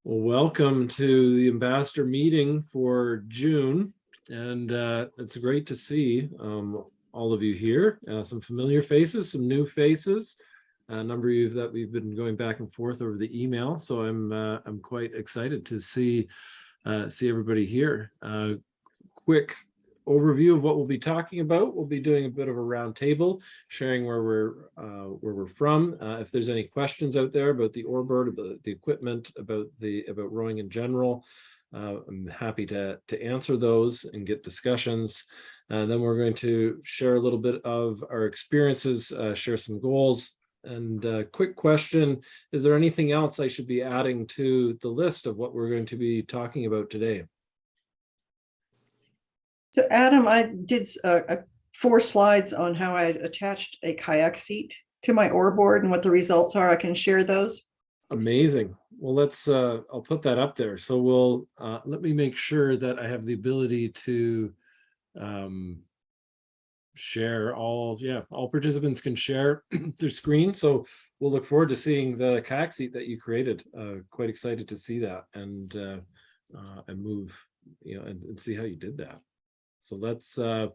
Well, welcome to the ambassador meeting for June, and it's great to see all of you here. Some familiar faces, some new faces, a number of you that we've been going back and forth over the email. So I'm quite excited to see everybody here. Quick overview of what we'll be talking about. We'll be doing a bit of a round table, sharing where we're from. If there's any questions out there about the Oar Board, about the equipment, about rowing in general, I'm happy to answer those and get discussions. Then we're going to share a little bit of our experiences, share some goals. And quick question, is there anything else I should be adding to the list of what we're going to be talking about today? So Adam, I did 4 slides on how I attached a kayak seat to my Oar Board and what the results are. I can share those. Amazing. Well, let's I'll put that up there. So we'll let me make sure that I have the ability to share all participants can share their screen. So we'll look forward to seeing the kayak seat that you created. Quite excited to see that and move, and see how you did that. So let's and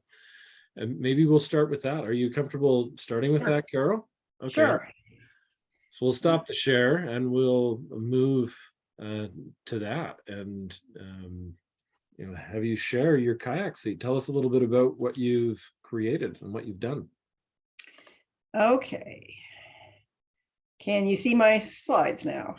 maybe we'll start with that. Are you comfortable starting with that, Carol? Okay. Sure. So we'll stop the share and we'll move to that and have you share your kayak seat. Tell us a little bit about what you've created and what you've done. Okay. Can you see my slides now?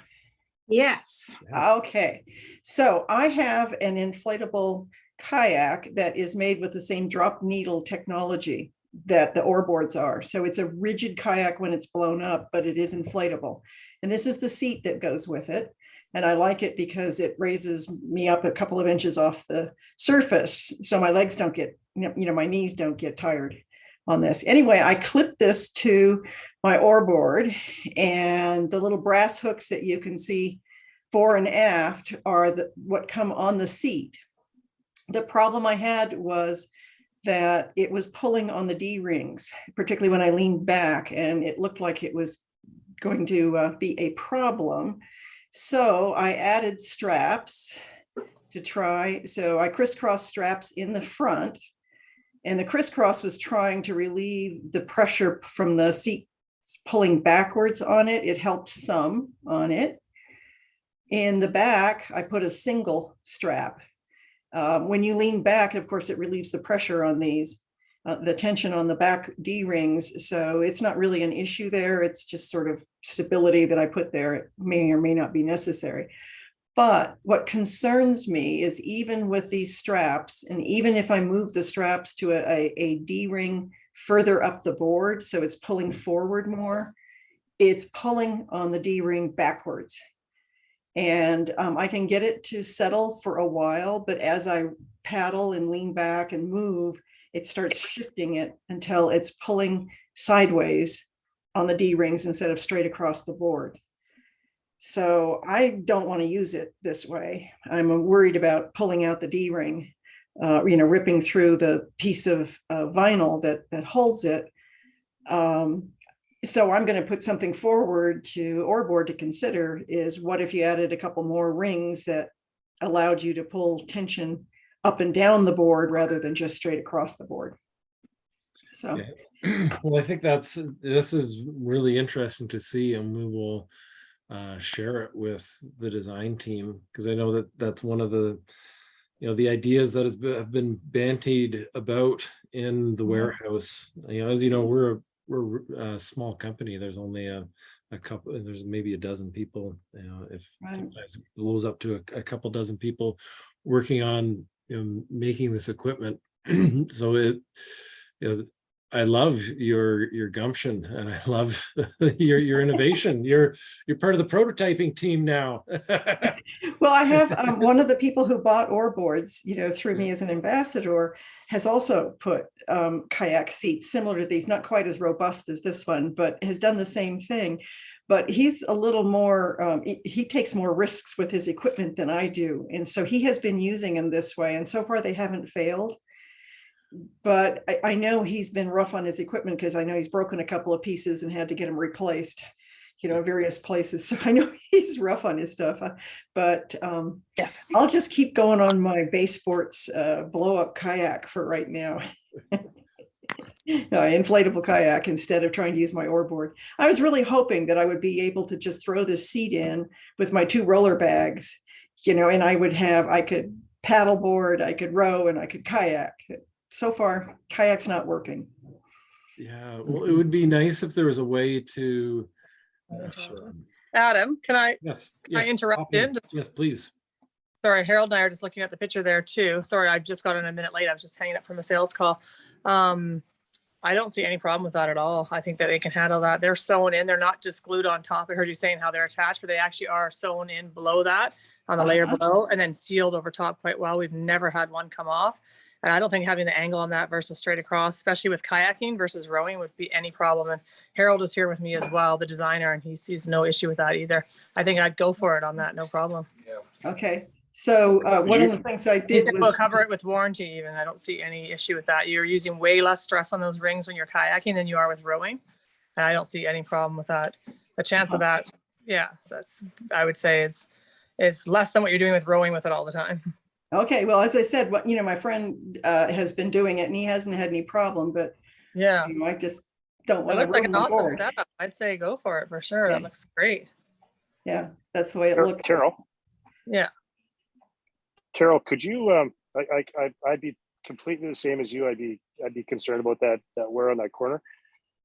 Yes. Okay. So I have an inflatable kayak that is made with the same drop needle technology that the Oar Boards are. So it's a rigid kayak when it's blown up, but it is inflatable. And this is the seat that goes with it. And I like it because it raises me up a couple of inches off the surface. So my legs don't get, my knees don't get tired on this. Anyway, I clipped this to my Oar Board, and the little brass hooks that you can see fore and aft are what come on the seat. The problem I had was that it was pulling on the D-rings, particularly when I leaned back, and it looked like it was going to be a problem. So I added straps to try. So I crisscrossed straps in the front, and the crisscross was trying to relieve the pressure from the seat pulling backwards on it. It helped some on it. In the back, I put a single strap. When you lean back, of course, it relieves the pressure on these, the tension on the back D-rings. So it's not really an issue there. It's just sort of stability that I put there. It may or may not be necessary. But what concerns me is even with these straps, and even if I move the straps to a D-ring further up the board, so it's pulling forward more, it's pulling on the D-ring backwards. And I can get it to settle for a while, but as I paddle and lean back and move, it starts shifting it until it's pulling sideways on the D-rings instead of straight across the board. So I don't want to use it this way. I'm worried about pulling out the D-ring, ripping through the piece of vinyl that holds it. So I'm going to put something forward to Oar Board to consider is what if you added a couple more rings that allowed you to pull tension up and down the board rather than just straight across the board. So, well, I think this is really interesting to see, and we will share it with the design team, because I know that that's one of the the ideas that have been bantied about in the warehouse. As you know, we're a small company. There's only a couple, there's maybe a dozen people, if sometimes it blows up to a couple dozen people working on making this equipment. So I love your gumption, and I love your innovation. You're part of the prototyping team now. Well, I have one of the people who bought Oar Boards, through me as an ambassador, has also put kayak seats similar to these, not quite as robust as this one, but has done the same thing. But he's a little more, he takes more risks with his equipment than I do. And so he has been using them this way. And so far they haven't failed. But I know he's been rough on his equipment because I know he's broken a couple of pieces and had to get them replaced. various places. So I know he's rough on his stuff, but Yes. I'll just keep going on my Bay Sports blow up kayak for right now. Inflatable kayak instead of trying to use my oar board. I was really hoping that I would be able to just throw this seat in with my 2 roller bags, and I could paddleboard, I could row, and I could kayak. So far, kayak's not working. Yeah, well, it would be nice if there was a way to. Adam, can I Yes. interrupt hop in. in? Just, Yes, please. sorry, Harold and I are just looking at the picture there too. Sorry, I just got in a minute late. I was just hanging up from a sales call. I don't see any problem with that at all. I think that they can handle that. They're sewn in. They're not just glued on top. I heard you saying how they're attached, but they actually are sewn in below that on the layer below and then sealed over top quite well. We've never had one come off. And I don't think having the angle on that versus straight across, especially with kayaking versus rowing, would be any problem. And Harold is here with me as well, the designer, and he sees no issue with that either. I think I'd go for it on that, no problem. Okay. So one of the things I did was We'll cover it with warranty even. I don't see any issue with that. You're using way less stress on those rings when you're kayaking than you are with rowing. And I don't see any problem with that. The chance of that, yeah, so that's, I would say is less than what you're doing with rowing with it all the time. okay. Well, as I said, my friend has been doing it and he hasn't had any problem, but Yeah. I just don't It want to looks like ruin an my awesome board. setup. I'd say go for it for sure. Okay. That looks great. Yeah, that's the way it looks. Carol, Yeah. Carol, could you? I'd be completely the same as you. I'd be concerned about that wear on that corner.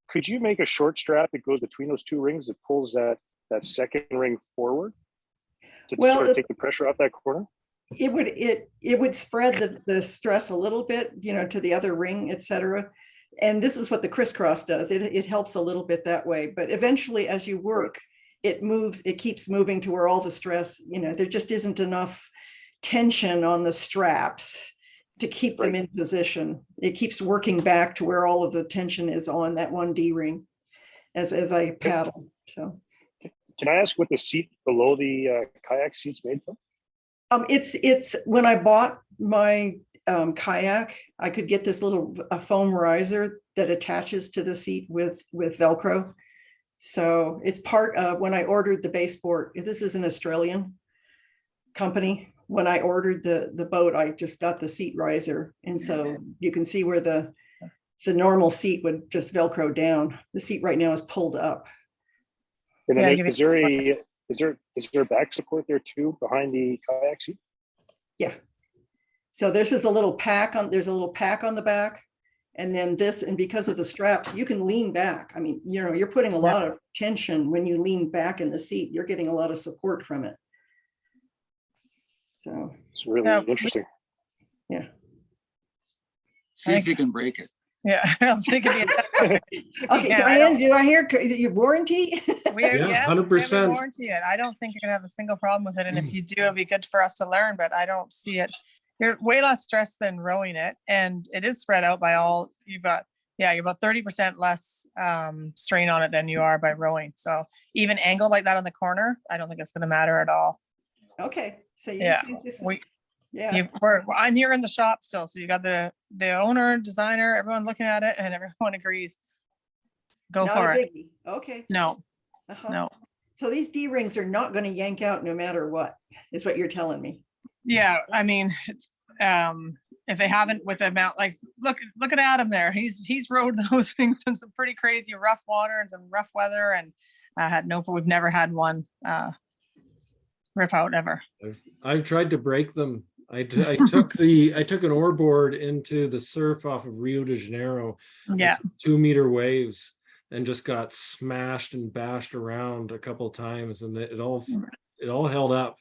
Could you make a short strap that goes between those 2 rings that pulls that second ring forward to sort of take the pressure off that corner? It would spread the stress a little bit, to the other ring, etc. And this is what the crisscross does. It helps a little bit that way, but eventually as you work, it keeps moving to where all the stress, there just isn't enough tension on the straps to keep them in position. It keeps working back to where all of the tension is on that 1D ring as I paddle. So Can I ask what the seat below the kayak seat's made from? it's when I bought my kayak, I could get this little foam riser that attaches to the seat with Velcro. So it's part of when I ordered the Bay Sport. This is an Australian company. When I ordered the boat, I just got the seat riser. And so you can see where the normal seat would just Velcro down. The seat right now is pulled up. And then Yeah, is there a back support there too behind the kayak seat? Yeah. So there's a little pack on the back. And then and because of the straps, you can lean back. I mean, you're putting a lot of tension when you lean back in the seat. You're getting a lot of support from it. So It's really interesting. Yeah. See if you can break it. Yeah. I was thinking Okay, Diane, do I hear your warranty? Yeah, 100%. Warranty it. I don't think you're gonna have a single problem with it. And if you do, it'll be good for us to learn, but I don't see it. You're way less stress than rowing it. And it is spread out by all you've got. Yeah, you're about 30% less strain on it than you are by rowing. So even angled like that on the corner, I don't think it's gonna matter at all. Okay. So Yeah, I'm here in the shop still. So you got the owner, designer, everyone looking at it, and everyone agrees. Go Not for a it. biggie. Okay. No, Uh-huh. no. So these D rings are not going to yank out no matter what, is what you're telling me. Yeah, I mean, if they haven't with the amount, like look at Adam there. He's rode those things in some pretty crazy rough water and some rough weather, and we've never had one rip out ever. I've tried to break them. I took an oar board into the surf off of Rio de Janeiro. Yeah. 2-meter waves, and just got smashed and bashed around a couple times, and it all held up.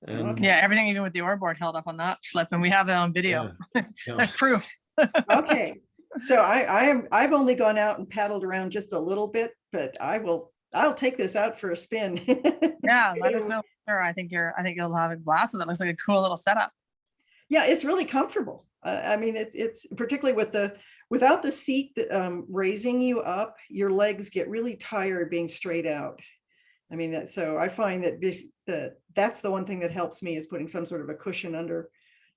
And Yeah, everything even with the oar board held up on that slip, and we have it on video. yeah. There's proof. Okay. So I've only gone out and paddled around just a little bit, but I'll take this out for a spin. Yeah, let us know. Sure, I think you'll have a blast with it. Looks like a cool little setup. Yeah, it's really comfortable. I mean, it's particularly without the seat raising you up, your legs get really tired being straight out. I mean, so I find that's the one thing that helps me is putting some sort of a cushion under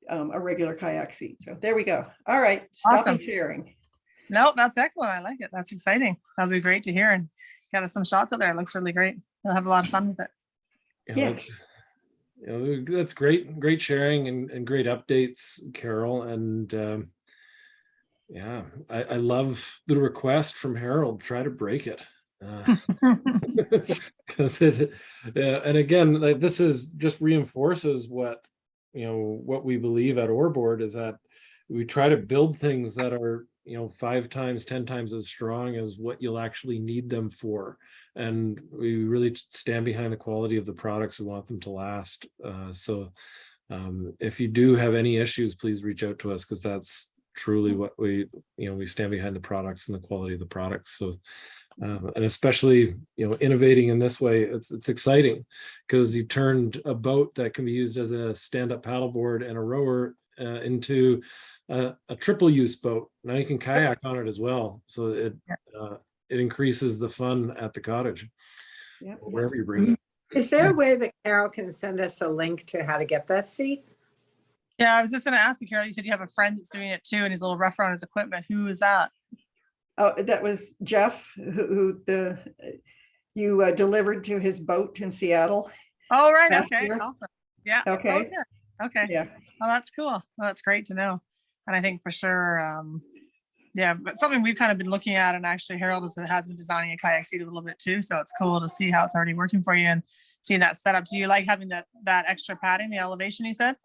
a regular kayak seat. So there we go. All right, stop Awesome. sharing. No, that's excellent. I like it. That's exciting. That'll be great to hear. And Got us some shots out there. It looks really great. We'll have a lot of fun with it. Yeah. That's great sharing and great updates, Carol. And yeah, I love the request from Harold, try to break it. Because and again, like, this is just reinforces what we believe at Oar Board, is that we try to build things that are 5 times 10 times as strong as what you'll actually need them for, and we really stand behind the quality of the products. We want them to last. So if you do have any issues, please reach out to us, because that's truly what we stand behind the products and the quality of the products. So and especially innovating in this way, it's exciting, because you turned a boat that can be used as a stand-up paddleboard and a rower into a triple use boat. Now you can kayak on it as well, so it increases the fun at the cottage, wherever you bring it. Is there a way that Carol can send us a link to how to get that seat? Yeah, I was just going to ask you, Carol, you said you have a friend that's doing it too, and he's a little rougher on his equipment. Who is that? Oh, that was Jeff, who you delivered to his boat in Seattle. Oh, right. last Okay. year. Awesome. Yeah. Okay. Oh, yeah. Okay. Yeah. Oh, that's cool. Well, that's great to know. And I think for sure, yeah, but something we've kind of been looking at, and actually Harold has been designing a kayak seat a little bit too. So it's cool to see how it's already working for you and seeing that setup. Do you like having that extra padding, the elevation you said?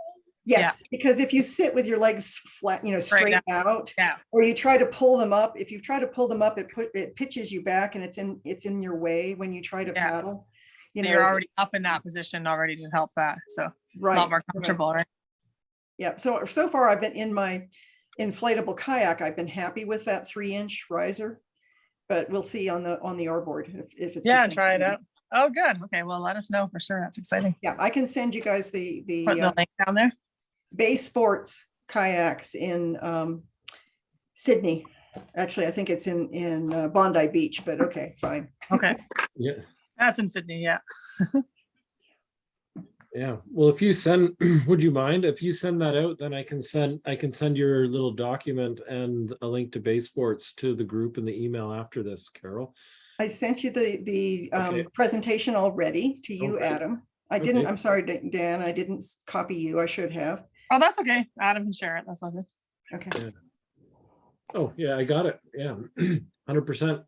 Yes, because if you sit with your legs flat, straight out, Yeah. or you try to pull them up, if you try to pull them up, it pitches you back, and it's in your way when you try to Yeah. paddle. So you're already up in that position already to help that. So a lot more comfortable, right? Yeah. So far I've been in my inflatable kayak. I've been happy with that 3-inch riser, but we'll see on the Oar Board if it's the same Try it thing. out. Oh, good. Okay. Well, let us know for sure. That's exciting. Yeah, I can send you guys Put the the link down there. Bay Sports kayaks in Sydney. Actually, I think it's in Bondi Beach, but okay, fine. Okay. Yeah. That's in Sydney. Yeah. Yeah. Well, if you send, would you mind if you send that out, then I can send your little document and a link to Bay Sports to the group in the email after this, Carol. I sent you the Okay. presentation already to you, Okay. Adam. I didn't, Okay. I'm sorry, Dan, I didn't copy you. I should have. Oh, that's okay. Adam can share it. That's all good. Okay. Yeah. Oh, yeah, I got it. Yeah, 100%.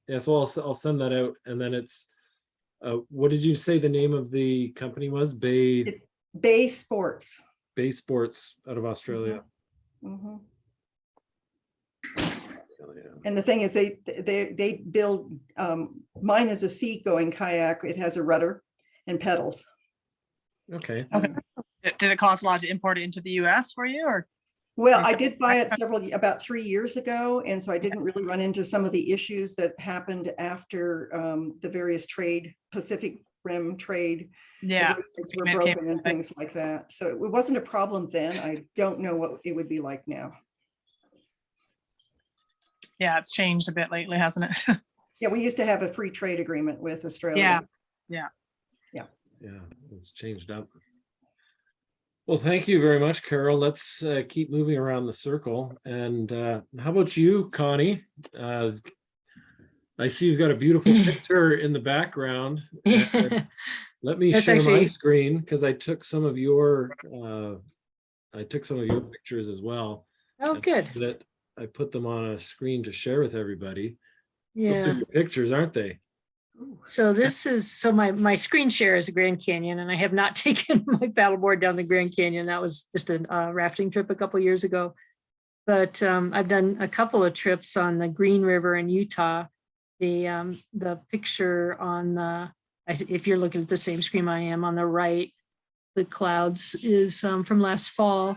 Yeah, so I'll send that out, and then it's, what did you say the name of the company was? Bay Sports. Sports out of Australia. Mhm. Hell yeah. And the thing is, they build, mine is a seagoing kayak. It has a rudder and pedals. Okay. Okay. Did it cost a lot to import it into the US for you, or? Well, Okay, I so- did buy it about 3 years ago, and so I didn't really run into some of the issues that happened after the various Pacific Rim trade. Yeah. agreements were agreement came broken and with it. things like that. So it wasn't a problem then. I don't know what it would be like now. Yeah, it's changed a bit lately, hasn't it? Yeah, we used to have a free trade agreement with Australia. Yeah. Yeah, it's changed up. Well, thank you very much, Carol. Let's keep moving around the circle. And how about you, Connie? I see you've got a beautiful picture in the background. Let me That's share my actually- screen, because I took some of your pictures as well. Oh, And good. I put them on a screen to share with everybody. Those are Yeah. your pictures, aren't they? So my screen share is a Grand Canyon, and I have not taken my paddleboard down the Grand Canyon. That was just a rafting trip a couple years ago. But I've done a couple of trips on the Green River in Utah. The picture on if you're looking at the same screen I am, on the right, the clouds is from last fall.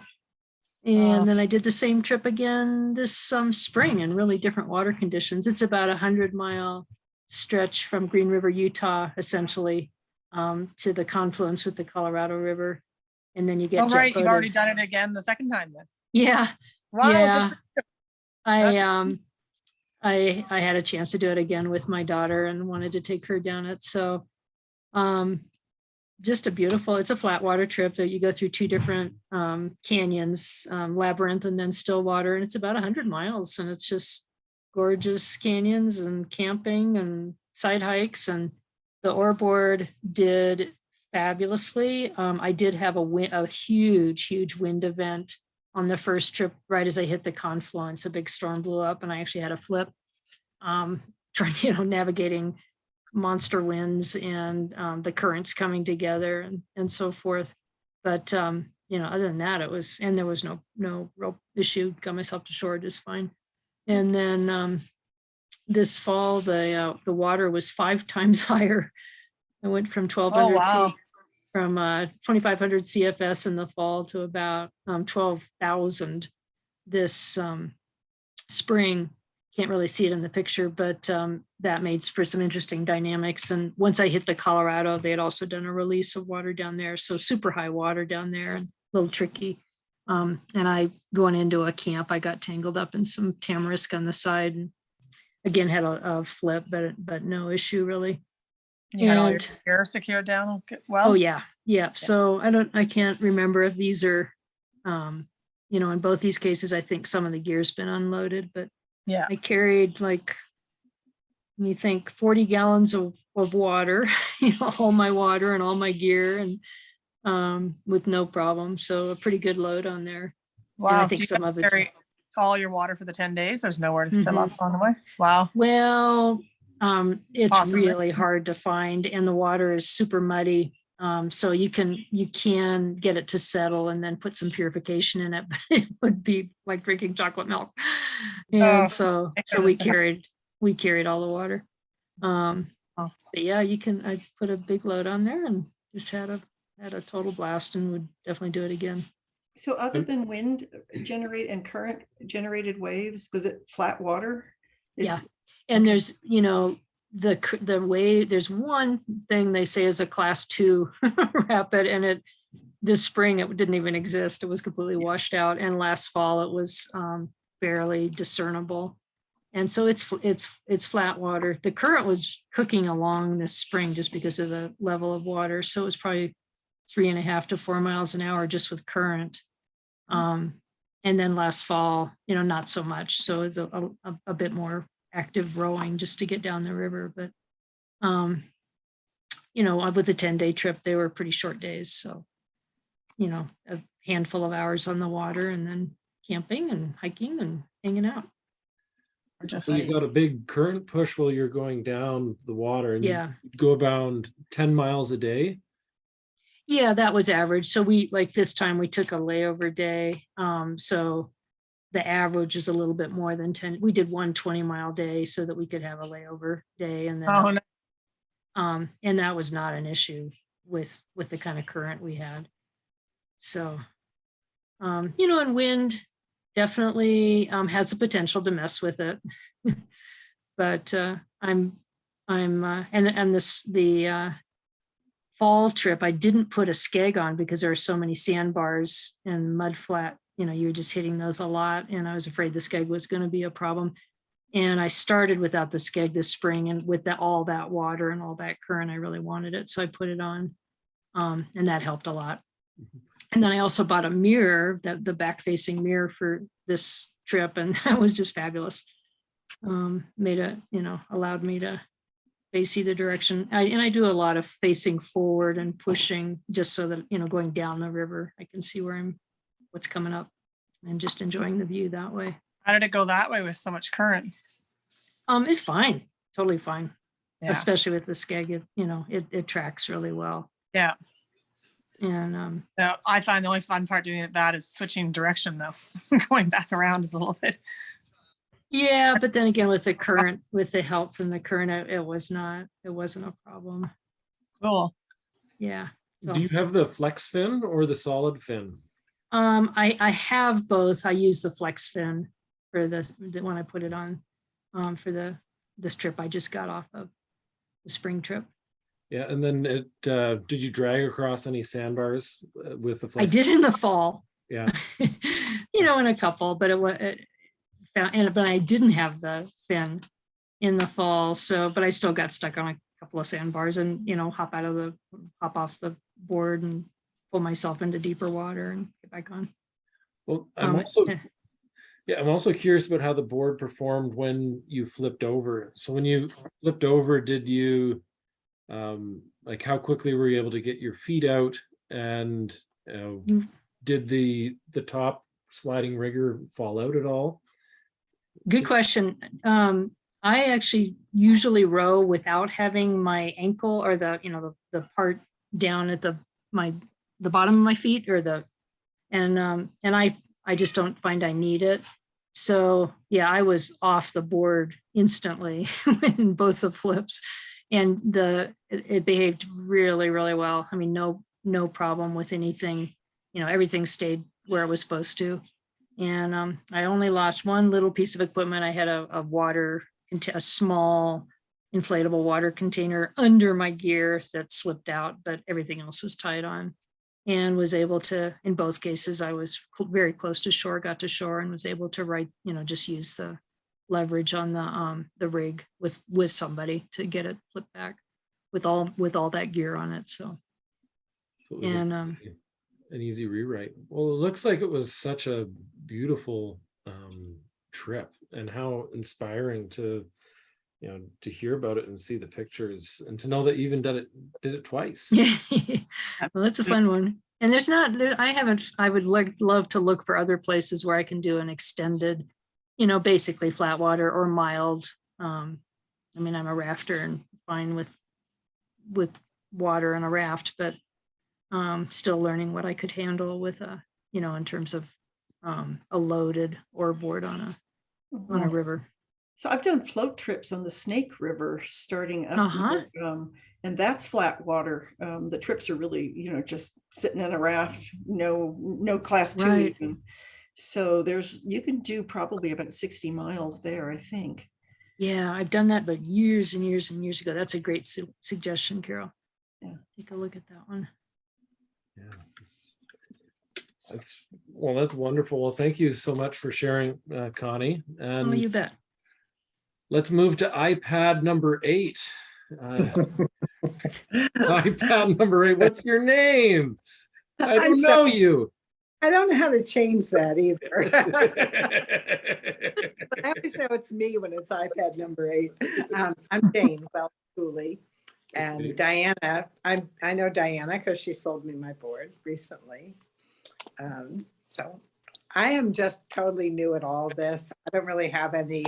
And then I did the same trip again this spring in really different water conditions. It's about 100-mile stretch from Green River, Utah, essentially, to the confluence with the Colorado River. And then you get Oh, right. You've jet-boated. already done it again the second time then. Yeah, Wow. yeah. That's- I had a chance to do it again with my daughter and wanted to take her down it. So just it's a flat water trip that you go through 2 different canyons, Labyrinth and then Stillwater, and it's about 100 miles, and it's just gorgeous canyons and camping and side hikes, and the Oar Board did fabulously. I did have a huge wind event on the first trip right as I hit the confluence. A big storm blew up and I actually had a flip, trying, navigating monster winds and the currents coming together and so forth. But other than that, there was no real issue. Got myself to shore just fine. And then this fall, the water was 5 times higher. I went from 1,200 wow. from 2,500 CFS in the fall to about 12,000 this spring. Can't really see it in the picture, but that made for some interesting dynamics. And once I hit the Colorado, they had also done a release of water down there. So super high water down there and a little tricky. And I, going into a camp, I got tangled up in some tamarisk on the side and again had a flip, but no issue really. You had all your And- gear secured down. Okay, well, Oh yeah. So I can't remember if these are, in both these cases, I think some of the gear's been unloaded, but yeah. I carried 40 gallons of water, all my water and all my gear and with no problem. So a pretty good load on there. And I Wow. think so you some got of to it's, carry all your water for the 10 days. There's nowhere to fill Mhm. up on the way. Wow. well, it's Possibly. really hard to find and the water is super muddy. So you can get it to settle and then put some purification in it, but it would be like drinking chocolate milk. And Oh, so I we understand. carried all the water. Oh. But yeah, I put a big load on there and just had a total blast and would definitely do it again. So other than wind generate and current generated waves, was it flat water? Yeah. It's- And there's, the way there's one thing they say is a class 2 rapid, and this spring it didn't even exist. It was completely washed out. And last fall it was barely discernible. And so it's flat water. The current was cooking along this spring just because of the level of water. So it was probably 3.5 to 4 miles an hour just with current. And then last fall, not so much. So it's a bit more active rowing just to get down the river. But, with the 10-day trip, they were pretty short days. So, a handful of hours on the water and then camping and hiking and hanging out. So you got a big current push while you're going down the water and Yeah. you go about 10 miles a day. Yeah, that was average. So this time we took a layover day. So the average is a little bit more than 10. We did one 20-mile day so that we could have a layover day. And then, Oh, no. and that was not an issue with the kind of current we had. So, and wind definitely has the potential to mess with it. But the fall trip, I didn't put a skeg on because there are so many sandbars and mud flat. You're just hitting those a lot. And I was afraid the skeg was going to be a problem. And I started without the skeg this spring, and with all that water and all that current, I really wanted it. So I put it on, and that helped a lot. And then I also bought a mirror, the back facing mirror for this trip. And that was just fabulous. Allowed me to face either direction. I do a lot of facing forward and pushing just so that, going down the river, I can see what's coming up and just enjoying the view that way. How did it go that way with so much current? It's fine. Totally fine. Yeah. Especially with the skeg, it tracks really well. Yeah. And So I find the only fun part doing that is switching direction though. Going back around is a little bit. yeah, but then again, with the current, with the help from the current, it wasn't a problem. Cool. Yeah. So. Do you have the flex fin or the solid fin? I have both. I use the flex fin for the when I put it on for this trip I just got off of, the spring trip. Yeah, and then did you drag across any sandbars with the flex? I did in the fall. Yeah. In a couple, but but I didn't have the fin in the fall. So, but I still got stuck on a couple of sandbars and, hop off the board and pull myself into deeper water and get back on. Well, I'm also Yeah, I'm also curious about how the board performed when you flipped over. So when you flipped over, did you, like how quickly were you able to get your feet out? And did the top sliding rigger fall out at all? Good question. I actually usually row without having my ankle or the part down at the bottom of my feet or and I just don't find I need it. So yeah, I was off the board instantly in both the flips, and it behaved really, really well. I mean, no problem with anything. Everything stayed where it was supposed to. And I only lost one little piece of equipment. I had a small inflatable water container under my gear that slipped out, but everything else was tied on, and was able to, in both cases, I was very close to shore, got to shore and was able to just use the leverage on the rig with somebody to get it flipped back with all that gear on it. So So it was and an easy rewrite. Well, it looks like it was such a beautiful trip, and how inspiring to hear about it and see the pictures, and to know that you even did it twice. yeah, well, that's a fun one. And I would love to look for other places where I can do an extended, basically flat water or mild. I mean, I'm a rafter and fine with water and a raft, but still learning what I could handle with in terms of a loaded oar board on a river. So I've done float trips on the Snake River starting up, and that's flat water. The trips are really, just sitting in a raft, no class 2 Right. even. So you can do probably about 60 miles there, I think. Yeah, I've done that, but years and years and years ago. That's a great suggestion, Carol. Yeah. Take a look at that one. Yeah. That's wonderful. Well, thank you so much for sharing, Connie. And Oh, you bet. let's move to iPad number 8. iPad number 8. What's your name? I don't know you. I don't know how to change that either. I always know it's me when it's iPad number 8. I'm Jane Cooley, and Diana. I know Diana because she sold me my board recently. So I am just totally new at all this. I don't really have any.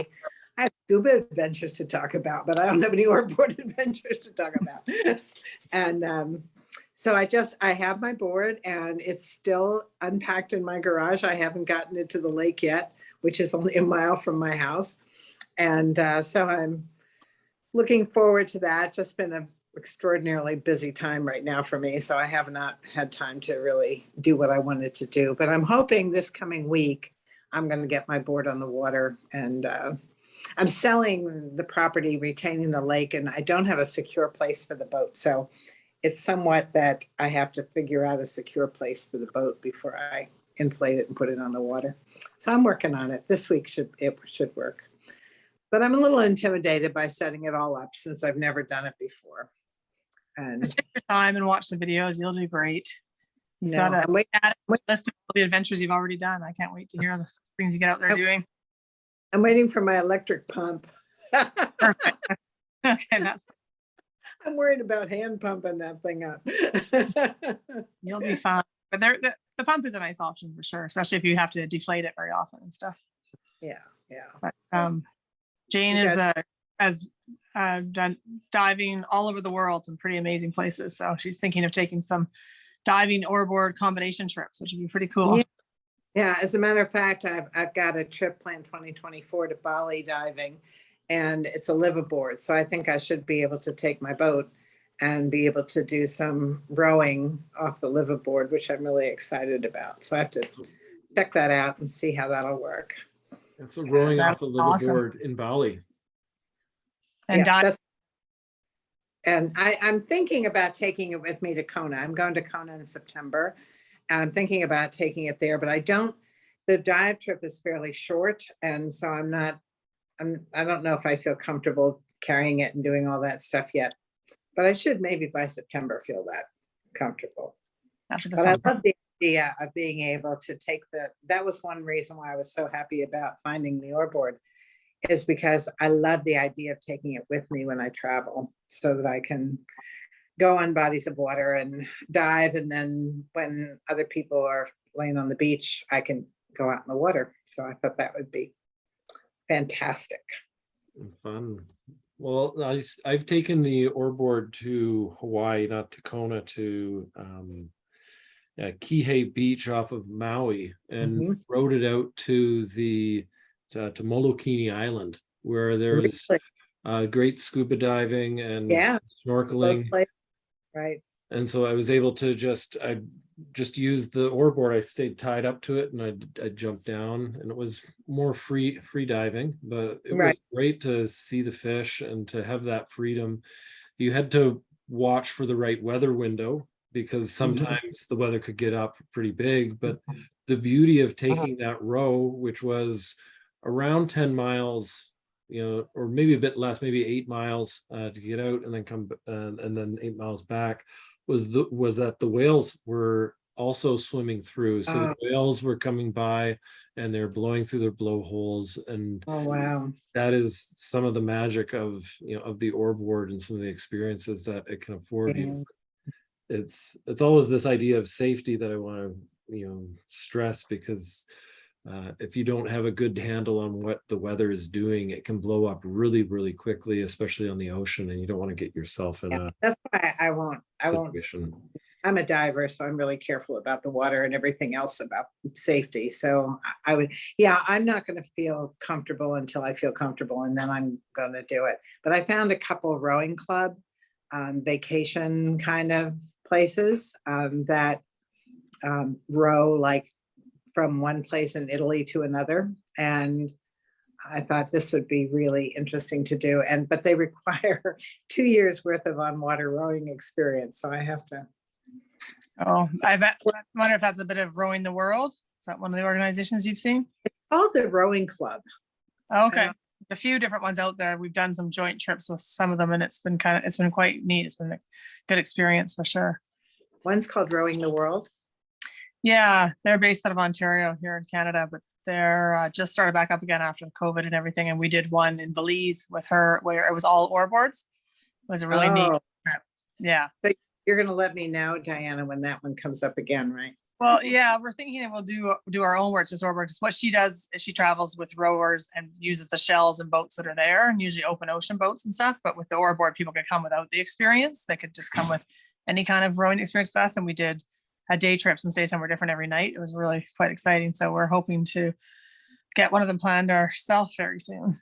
I have scuba adventures to talk about, but I don't have any oar board adventures to talk about. And so I have my board, and it's still unpacked in my garage. I haven't gotten it to the lake yet, which is only a mile from my house. And so I'm looking forward to that. It's just been an extraordinarily busy time right now for me. So I have not had time to really do what I wanted to do, but I'm hoping this coming week, I'm going to get my board on the water. And I'm selling the property, retaining the lake, and I don't have a secure place for the boat. So it's somewhat that I have to figure out a secure place for the boat before I inflate it and put it on the water. So I'm working on it. This week it should work. But I'm a little intimidated by setting it all up since I've never done it before. And Just take your time and watch the videos. You'll do great. You've no, got I'm a waiting. list of all the adventures you've already done. I can't wait to hear the things you get out there doing. I'm waiting for my electric pump. Perfect. Okay, I'm worried about hand pumping that thing up. you'll be fine. But the pump is a nice option for sure, especially if you have to deflate it very often and stuff. Yeah. But Jane has done diving all over the world, some pretty amazing places. So she's thinking of taking some diving oar board combination trips, which would be pretty cool. Yeah, as a matter of fact, I've got a trip planned 2024 to Bali diving, and it's a liveaboard. So I think I should be able to take my boat and be able to do some rowing off the liveaboard, which I'm really excited about. So I have to check that out and see how that'll work. It's a rowing off the Awesome. liveaboard in Bali. And And I'm thinking about taking it with me to Kona. I'm going to Kona in September. And I'm thinking about taking it there, but the dive trip is fairly short. And so I don't know if I feel comfortable carrying it and doing all that stuff yet, but I should maybe by September feel that comfortable. after the But I summer. love the idea of being able to take that was one reason why I was so happy about finding the Oar Board, is because I love the idea of taking it with me when I travel so that I can go on bodies of water and dive. And then when other people are laying on the beach, I can go out in the water. So I thought that would be fantastic. Fun. Well, I've taken the Oar Board to Hawaii, not to Kona, to Kihei Beach off of Maui, and Mhm. rode it out to to Molokini Island, where there's Really? great scuba diving and Yeah. snorkeling. Both places, right. And so I was able to I just used the Oar Board. I stayed tied up to it, and I jumped down, and it was more free diving, but it was Right. great to see the fish and to have that freedom. You had to watch for the right weather window, because sometimes the weather could get up pretty big, but the beauty of taking that row, which was around 10 miles, or maybe a bit less, maybe 8 miles to get out and then come and then 8 miles back, was that the whales were also swimming through. So the whales were coming by and they're blowing through their blowholes, and Oh, wow. that is some of the magic of of the Oar Board and some of the experiences that it can afford you. It's always this idea of safety that I want to stress, because if you don't have a good handle on what the weather is doing, it can blow up really, really quickly, especially on the ocean, and you don't want to get yourself in Yeah, a that's why I won't. situation. I'm a diver, so I'm really careful about the water and everything else about safety. So I would, yeah, I'm not going to feel comfortable until I feel comfortable, and then I'm going to do it. But I found a couple rowing club vacation kind of places that row like from one place in Italy to another. And I thought this would be really interesting to do. But they require 2 years worth of on-water rowing experience. So I have to. Oh, I wonder if that's a bit of Rowing the World. Is that one of the organizations you've seen? It's called the Rowing Club. Oh, okay. A few different ones out there. We've done some joint trips with some of them, and it's been quite neat. It's been a good experience for sure. One's called Rowing the World. Yeah, they're based out of Ontario here in Canada, but they're just started back up again after COVID and everything. And we did one in Belize with her where it was all oar boards. It was a really neat trip. Yeah. So you're going to let me know, Diana, when that one comes up again, right? Well, yeah, we're thinking that we'll do our own work, just oar boards. What she does is she travels with rowers and uses the shells and boats that are there, and usually open ocean boats and stuff. But with the oar board, people could come without the experience. They could just come with any kind of rowing experience with us. And we did a day trips and stay somewhere different every night. It was really quite exciting. So we're hoping to get one of them planned ourselves very soon.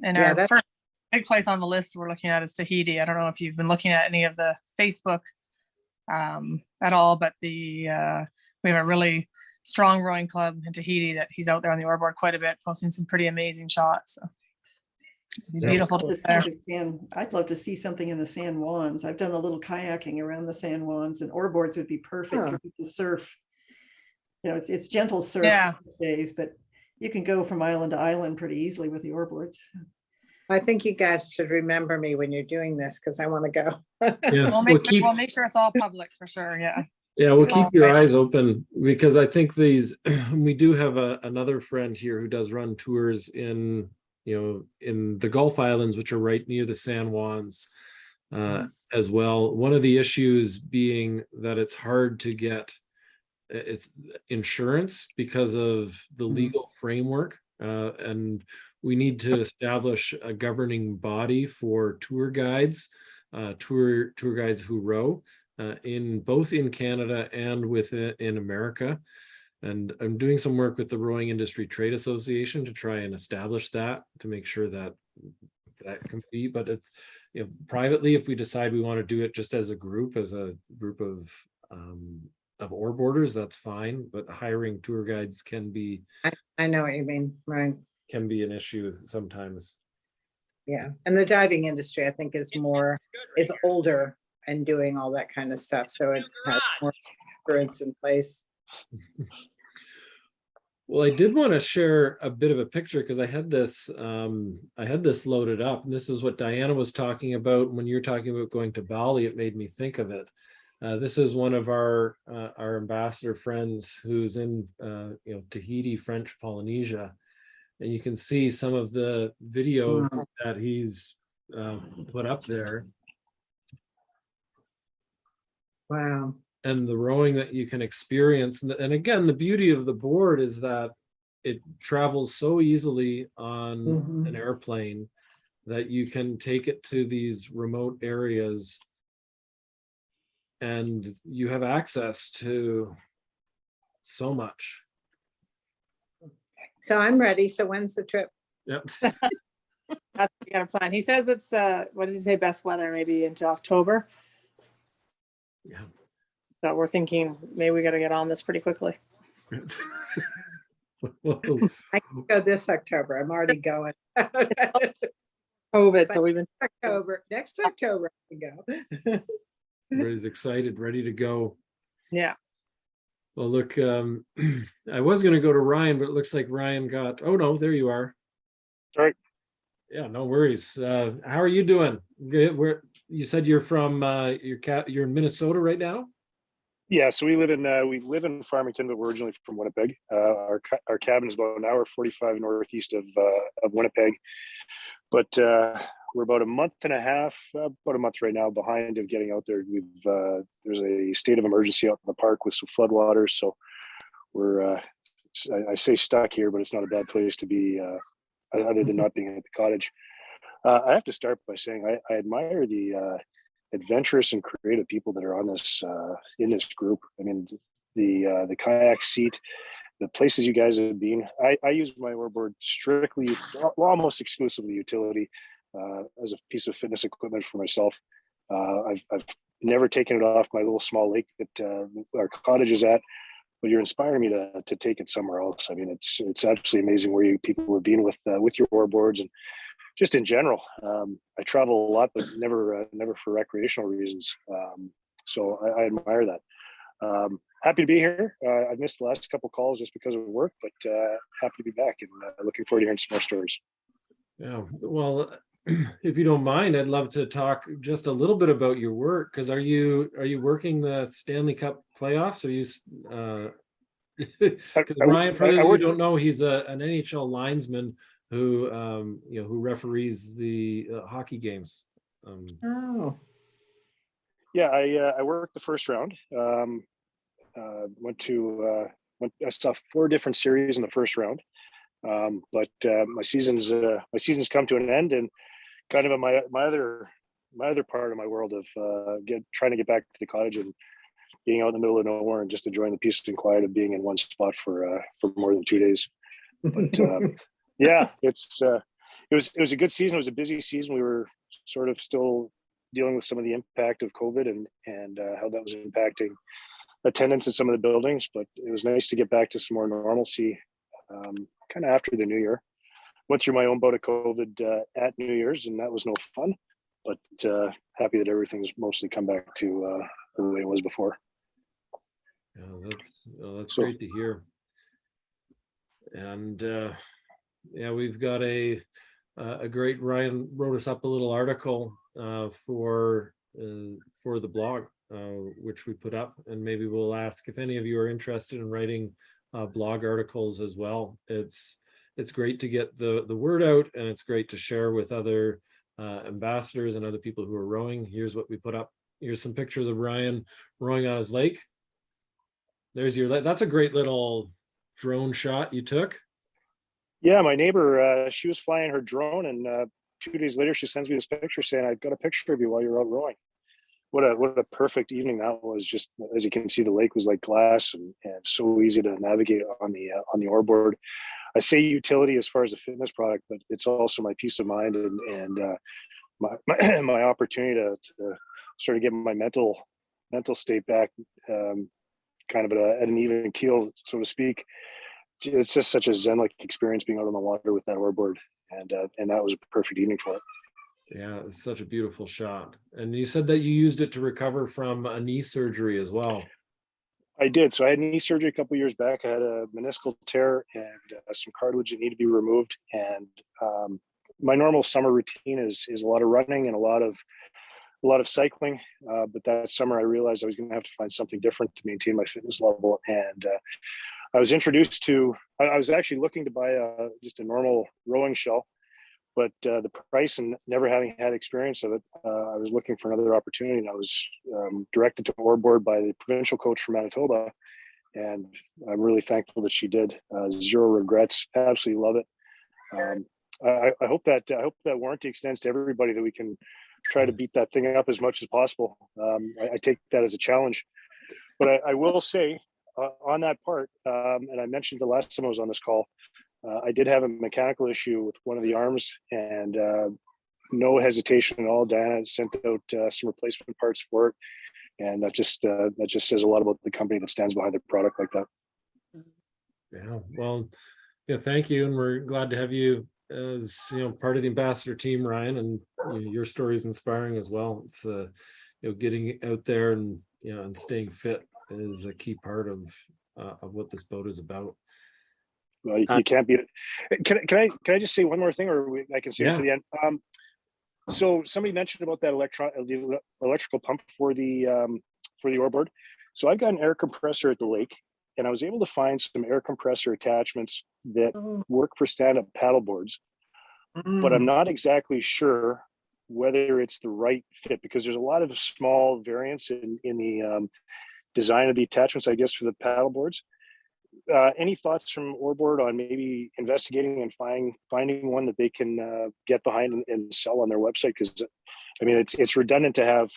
And our first big place on the list we're looking at is Tahiti. I don't know if you've been looking at any of the Facebook at all, but we have a really strong rowing club in Tahiti that he's out there on the Oar Board quite a bit, posting some pretty amazing shots. So it'd be beautiful to there. I'd love to see something in the San Juans. I've done a little kayaking around the San Juans, and Oar Boards would be perfect to surf. It's gentle surf these days, but you can go from island to island pretty easily with the Oar Boards. I think you guys should remember me when you're doing this, because I want to go. Yes, we'll make sure it's all public for sure. Yeah. Yeah, we'll keep your eyes open, because I think we do have another friend here who does run tours in the Gulf Islands, which are right near the San Juans as well. One of the issues being that it's hard to get insurance because of the legal framework, and we need to establish a governing body for tour guides who row both in Canada and in America. And I'm doing some work with the Rowing Industry Trade Association to try and establish that, to make sure that can be. But it's privately, if we decide we want to do it just as a group of oar boarders, that's fine. But hiring tour guides can be. I know what you mean, right? Can be an issue sometimes. Yeah, and the diving industry, I think, is older and doing all that kind of stuff, so it has more experience in place. Well, I did want to share a bit of a picture, because I had this loaded up, and this is what Diana was talking about when you're talking about going to Bali. It made me think of it. This is one of our ambassador friends who's in Tahiti, French Polynesia, and you can see some of the video that he's put up there, Wow. and the rowing that you can experience. And again, the beauty of the board is that it travels so easily on an airplane that you can take it to these remote areas and you have access to so much. So I'm ready. So when's the trip? Yep. That's what we got a plan. He says it's what did he say, best weather maybe into October. Yeah. So we're thinking maybe we got to get on this pretty quickly. I can go this October. I'm already going. COVID, so we've been Next October I can go. Everybody's excited, ready to go. yeah. Well, look, I was going to go to Ryan, but it looks like Ryan got, oh no, there you are. Sorry. Yeah, no worries. How are you doing? Where you said you're from, you're in Minnesota right now? Yeah, so we live in Farmington, but we're originally from Winnipeg. Our cabin is about an hour 45 northeast of Winnipeg, but we're about a month right now behind of getting out there. There's a state of emergency out in the park with some floodwaters, so we're I say stuck here, but it's not a bad place to be, other than not being at the cottage. I have to start by saying I admire the adventurous and creative people that are on this in this group. I mean, the kayak seat, the places you guys have been. I use my Oar Board strictly, almost exclusively utility, as a piece of fitness equipment for myself. I've never taken it off my little small lake that our cottage is at, but you're inspiring me to take it somewhere else. I mean, it's absolutely amazing where people have been with your Oar Boards, and just in general. I travel a lot, but never for recreational reasons. So I admire that. Happy to be here. I missed the last couple calls just because of work, but happy to be back and looking forward to hearing some more stories. Yeah, well, if you don't mind, I'd love to talk just a little bit about your work, because are you working the Stanley Cup playoffs? Are you? Ryan, for those of you who don't know, he's an NHL linesman who who referees the hockey games. Oh. Yeah, I worked the first round. I saw 4 different series in the first round. But my season's come to an end, and kind of my other part of my world of trying to get back to the cottage and being out in the middle of nowhere and just enjoying the peace and quiet of being in one spot for more than 2 days. But yeah, it was a good season. It was a busy season. We were sort of still dealing with some of the impact of COVID and how that was impacting attendance in some of the buildings, but it was nice to get back to some more normalcy kind of after the new year. Went through my own bout of COVID at New Year's, and that was no fun, but happy that everything's mostly come back to the way it was before. Yeah, that's great to hear. And yeah, we've got a great, Ryan wrote us up a little article for the blog, which we put up, and maybe we'll ask if any of you are interested in writing blog articles as well. It's great to get the word out, and it's great to share with other ambassadors and other people who are rowing. Here's what we put up. Here's some pictures of Ryan rowing on his lake. There's your lake. That's a great little drone shot you took. Yeah, my neighbor, she was flying her drone, and 2 days later she sends me this picture saying, "I've got a picture of you while you're out rowing." What a perfect evening that was. Just as you can see, the lake was like glass and so easy to navigate on the Oar Board. I say utility as far as a fitness product, but it's also my peace of mind and my opportunity to sort of get my mental state back, kind of at an even keel, so to speak. It's just such a zen-like experience being out on the water with that Oar Board, and that was a perfect evening for it. Yeah, it's such a beautiful shot. And you said that you used it to recover from a knee surgery as well. I did. So I had knee surgery a couple of years back. I had a meniscal tear and some cartilage that needed to be removed. And my normal summer routine is a lot of running and a lot of a lot of cycling, but that summer I realized I was going to have to find something different to maintain my fitness level. And I was introduced to, I was actually looking to buy just a normal rowing shell, but the price and never having had experience of it, I was looking for another opportunity, and I was directed to Oar Board by the provincial coach from Manitoba. And I'm really thankful that she did. Zero regrets. Absolutely love it. I hope that warranty extends to everybody, that we can try to beat that thing up as much as possible. I take that as a challenge, but I will say on that part, and I mentioned the last time I was on this call, I did have a mechanical issue with one of the arms, and no hesitation at all, Diana sent out some replacement parts for it, and that just says a lot about the company that stands behind a product like that. Yeah, well, yeah, thank you, and we're glad to have you as part of the ambassador team, Ryan, and your story is inspiring as well. It's getting out there and and staying fit is a key part of what this boat is about. Well, you can't beat it. Can I just say one more thing, or I can say it to the end? So somebody mentioned about that the electrical pump for the Oar Board. So I've got an air compressor at the lake, and I was able to find some air compressor attachments that work for stand-up paddle boards, but I'm not exactly sure whether it's the right fit, because there's a lot of small variants in the design of the attachments, I guess, for the paddle boards. Any thoughts from Oar Board on maybe investigating and finding one that they can get behind and sell on their website? Because I mean, it's redundant to have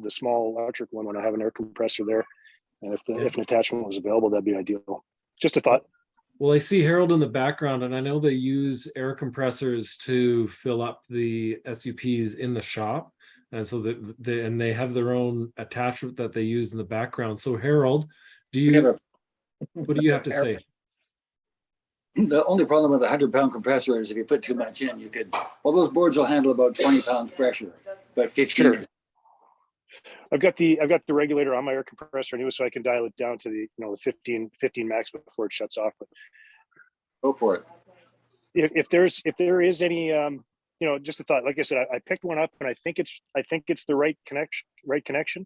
the small electric one when I have an air compressor there, and if an attachment was available, that'd be ideal. Just a thought. Well, I see Harold in the background, and I know they use air compressors to fill up the SUPs in the shop, and so they have their own attachment that they use in the background. So Harold, what do you have to say? The only problem with a 100-pound compressor is if you put too much in, those boards will handle about 20 pounds pressure, but 15. Sure. I've got the regulator on my air compressor anyway, so I can dial it down to the 15 max before it shuts off. But go for it. If there is any just a thought. Like I said, I picked one up, and I think it's the right connection,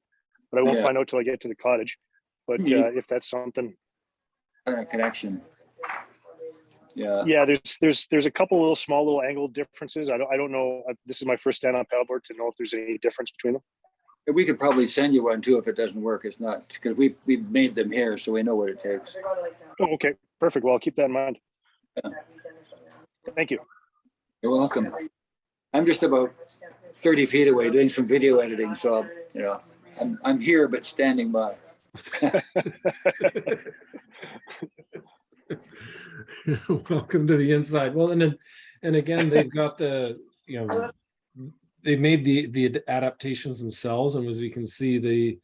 but I won't find out till I get to the cottage. But if that's something, connection. Yeah. There's a couple little small angle differences. I don't know. This is my first stand-up paddleboard to know if there's any difference between them. We could probably send you one too if it doesn't work. It's not, because we made them here, so we know what it takes. Oh, okay, perfect. Well, I'll keep that in mind. Yeah. Thank you. You're welcome. I'm just about 30 feet away doing some video editing, so I'm here but standing by. Welcome to the inside. Well, and again, they've got the they made the adaptations themselves, and as we can see,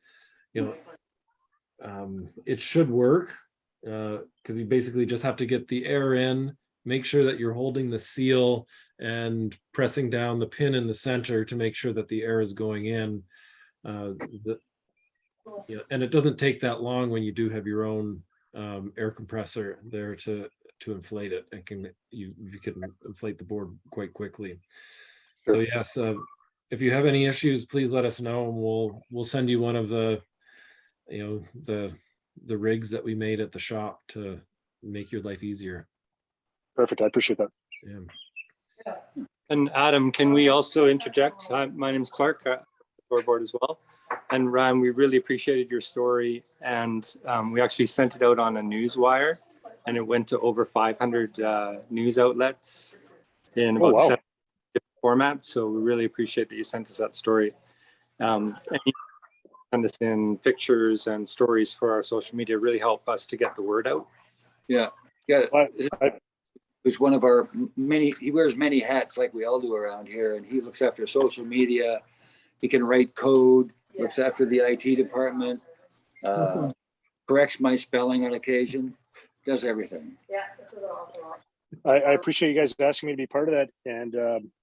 it should work because you basically just have to get the air in, make sure that you're holding the seal and pressing down the pin in the center to make sure that the air is going in. And it doesn't take that long when you do have your own air compressor there to inflate it, and you can inflate the board quite quickly. Sure. So yes, if you have any issues, please let us know, and we'll send you one of the the rigs that we made at the shop to make your life easier. Perfect. I appreciate that. Yeah. And Adam, can we also interject? My name is Clark, Oar Board as well. And Ryan, we really appreciated your story, and we actually sent it out on a news wire, and it went to over 500 news outlets in about 7 different formats. So we really appreciate that you sent us that story. And you send us in pictures and stories for our social media, really help us to get the word out. Yeah. Who's one of our he wears many hats like we all do around here, and he looks after social media. He can write code, looks after the IT department, corrects my spelling on occasion, does everything. Yeah. I appreciate you guys asking me to be part of that, and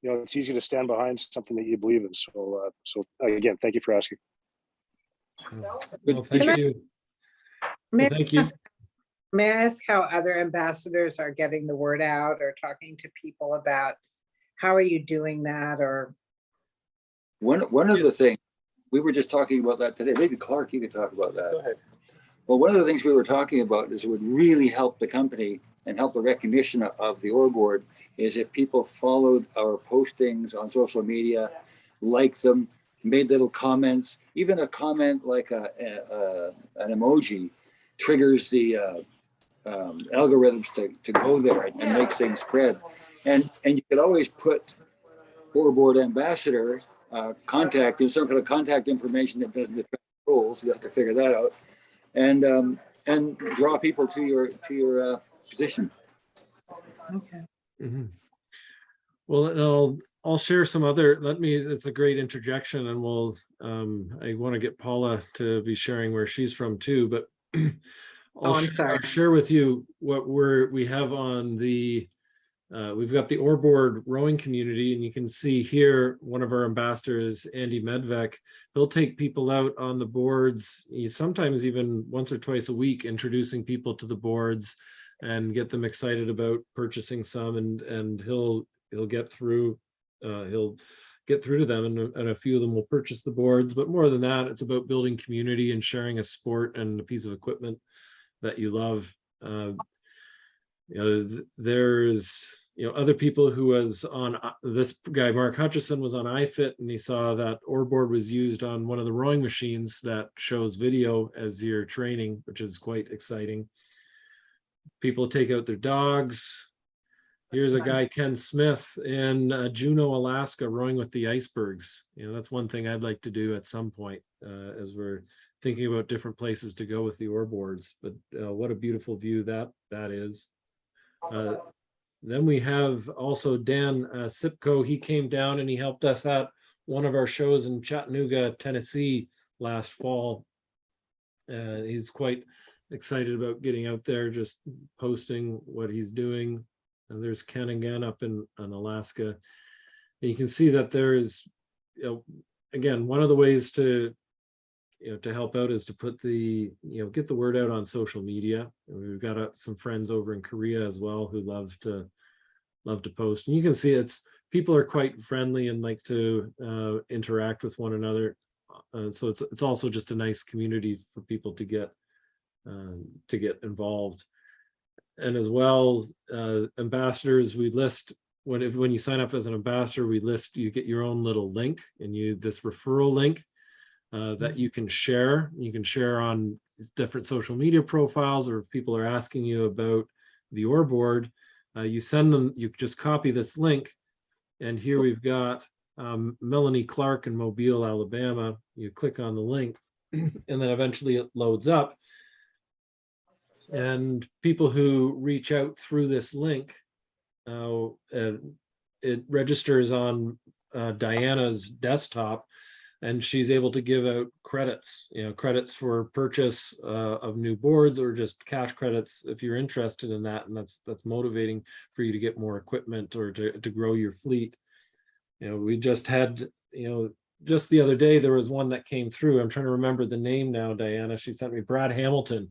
it's easy to stand behind something that you believe in. So again, thank you for asking. Well, thank you. Thank you. May I ask how other ambassadors are getting the word out or talking to people about how are you doing that? Or one of the things we were just talking about that today. Maybe Clark, you could talk about that. Go ahead. Well, one of the things we were talking about is it would really help the company and help the recognition of the Oar Board is if people followed our postings on social media, liked them, made little comments. Even a comment like an emoji triggers the algorithms to go there and make things spread. And you could always put Oar Board Ambassador contact in some kind of contact information that doesn't affect goals. You have to figure that out, and draw people to your position. Okay. Mhm. Well, and I'll share some other. It's a great interjection, and I want to get Paula to be sharing where she's from too. But I'm sorry. I'll share with you what we have on the. We've got the Oar Board rowing community, and you can see here one of our ambassadors, Andy Medvec. He'll take people out on the boards. He's sometimes even once or twice a week introducing people to the boards and get them excited about purchasing some. And he'll get through. He'll get through to them, and a few of them will purchase the boards. But more than that, it's about building community and sharing a sport and a piece of equipment that you love. There's other people who was on this guy, Mark Hutchison, was on iFit, and he saw that Oar Board was used on one of the rowing machines that shows video as you're training, which is quite exciting. People take out their dogs. Here's a guy, Ken Smith, in Juneau, Alaska, rowing with the icebergs. That's one thing I'd like to do at some point as we're thinking about different places to go with the Oar Boards. But what a beautiful view that is. Then we have also Dan Sipko. He came down and he helped us at one of our shows in Chattanooga, Tennessee last fall. He's quite excited about getting out there, just posting what he's doing. And there's Ken again up in Alaska. And you can see that there is, again, one of the ways to help out is to put get the word out on social media. And we've got some friends over in Korea as well who love to post. And you can see people are quite friendly and like to interact with one another. So it's also just a nice community for people to get involved. And as well, ambassadors, we list when you sign up as an ambassador, you get your own little link, and this referral link that you can share. You can share on different social media profiles, or if people are asking you about the Oar Board, you send them, you just copy this link. And here we've got Melanie Clark in Mobile, Alabama. You click on the link, and then eventually it loads up. And people who reach out through this link, it registers on Diana's desktop, and she's able to give out credits, credits for purchase of new boards, or just cash credits if you're interested in that. And that's motivating for you to get more equipment or to grow your fleet. We just had, just the other day, there was one that came through. I'm trying to remember the name now, Diana. She sent me Brad Hamilton,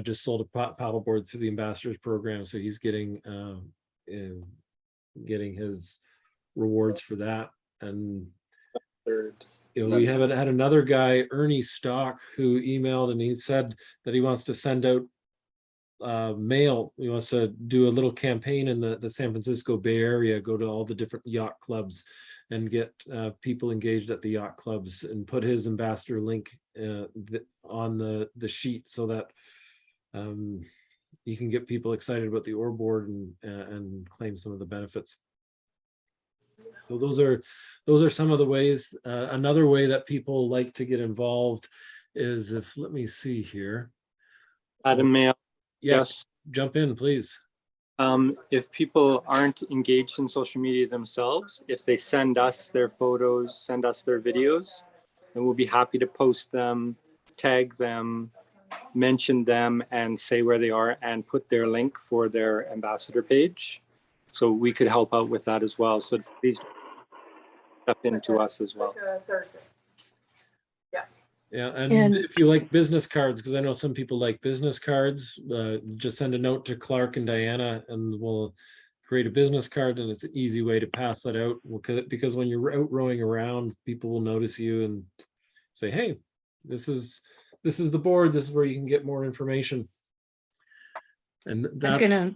just sold a paddleboard through the ambassadors program. So he's getting his rewards for that. And we haven't had another guy, Ernie Stock, who emailed, and he said that he wants to send out mail. He wants to do a little campaign in the San Francisco Bay Area, go to all the different yacht clubs and get people engaged at the yacht clubs, and put his ambassador link on the sheet so that you can get people excited about the Oar Board and claim some of the benefits. So those are some of the ways. Another way that people like to get involved is let me see here. Adam, may I? Yes, jump in, please. If people aren't engaged in social media themselves, if they send us their photos, send us their videos, then we'll be happy to post them, tag them, mention them, and say where they are, and put their link for their ambassador page. So we could help out with that as well. So please step into us as well. Yeah, and if you like business cards, because I know some people like business cards, just send a note to Clark and Diana, and we'll create a business card, and it's an easy way to pass that out. Because when you're out rowing around, people will notice you, and say, hey, this is the board, this is where you can get more information. And I was that's gonna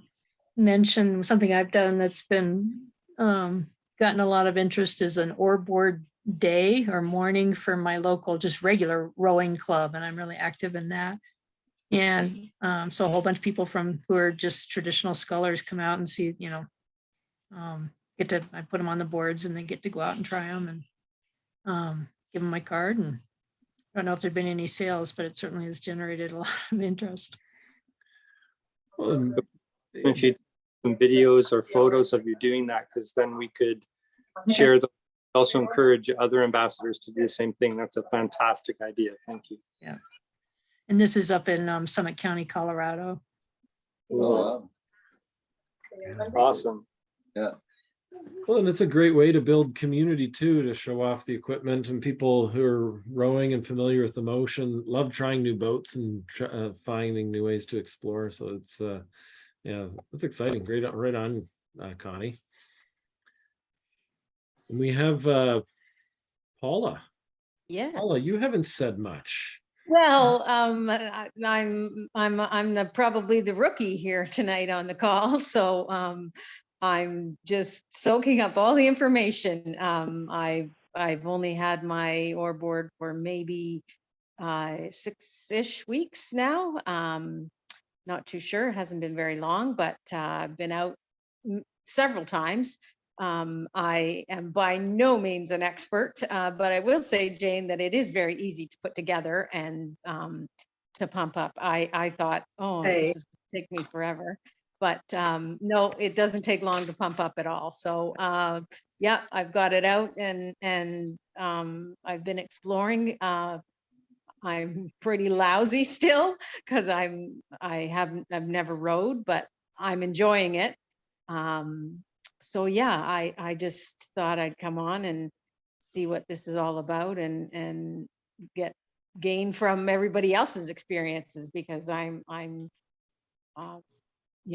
mention something I've done that's been gotten a lot of interest is an Oar Board day or morning for my local, just regular rowing club. And I'm really active in that. And so a whole bunch of people who are just traditional scullers come out and see, I put them on the boards and they get to go out and try them and give them my card. And I don't know if there've been any sales, but it certainly has generated a lot of interest. well, and- If you some videos or photos of you doing that, because then we could share them. Also encourage other ambassadors to do the same thing. That's a fantastic idea. Thank you. Yeah. And this is up in Summit County, Colorado. Oh, wow. Awesome. Well, and it's a great way to build community too, to show off the equipment, and people who are rowing and familiar with the motion love trying new boats and finding new ways to explore. So it's yeah, that's exciting. Great, right on, Connie. And we have Paula. Yes. Paula, you haven't said much. Well, I'm probably the rookie here tonight on the call, so I'm just soaking up all the information. I've only had my Oar Board for maybe 6-ish weeks now. Not too sure, it hasn't been very long, but I've been out several times. I am by no means an expert, but I will say, Jane, that it is very easy to put together and to pump up. I thought, oh, this is gonna take me forever, but no, it doesn't take long to pump up at all. So yeah, I've got it out and I've been exploring. I'm pretty lousy still because I've never rowed, but I'm enjoying it. So yeah, I just thought I'd come on and see what this is all about and gain from everybody else's experiences, because I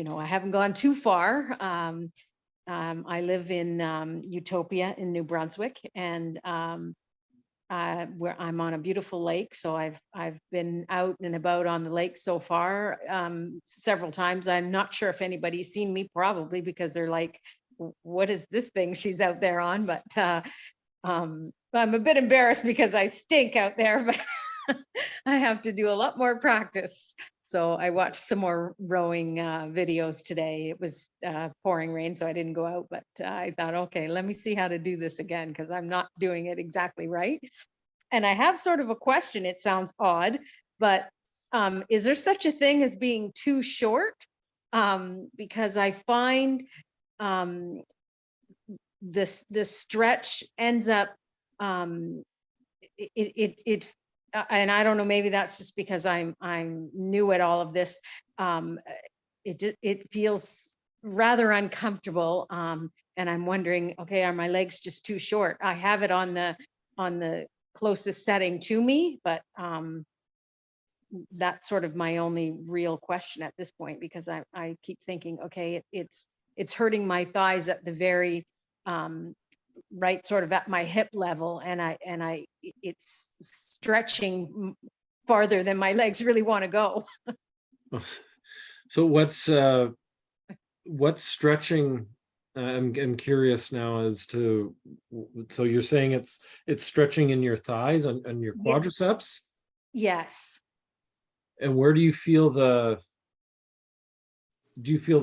haven't gone too far. I live in Utopia in New Brunswick, and where I'm on a beautiful lake. So I've been out and about on the lake so far several times. I'm not sure if anybody's seen me, probably because they're like, what is this thing she's out there on? But I'm a bit embarrassed because I stink out there, but I have to do a lot more practice. So I watched some more rowing videos today. It was pouring rain, so I didn't go out, but I thought, okay, let me see how to do this again, because I'm not doing it exactly right. And I have sort of a question. It sounds odd, but is there such a thing as being too short? Because I find this stretch ends up it and I don't know, maybe that's just because I'm new at all of this. It feels rather uncomfortable, and I'm wondering, okay, are my legs just too short? I have it on the closest setting to me, but that's sort of my only real question at this point, because I keep thinking, okay, it's hurting my thighs at the very right sort of at my hip level, and it's stretching farther than my legs really want to go. So what's stretching? I'm curious now as to, so you're saying it's stretching in your thighs and your quadriceps? Yes. And where do you feel the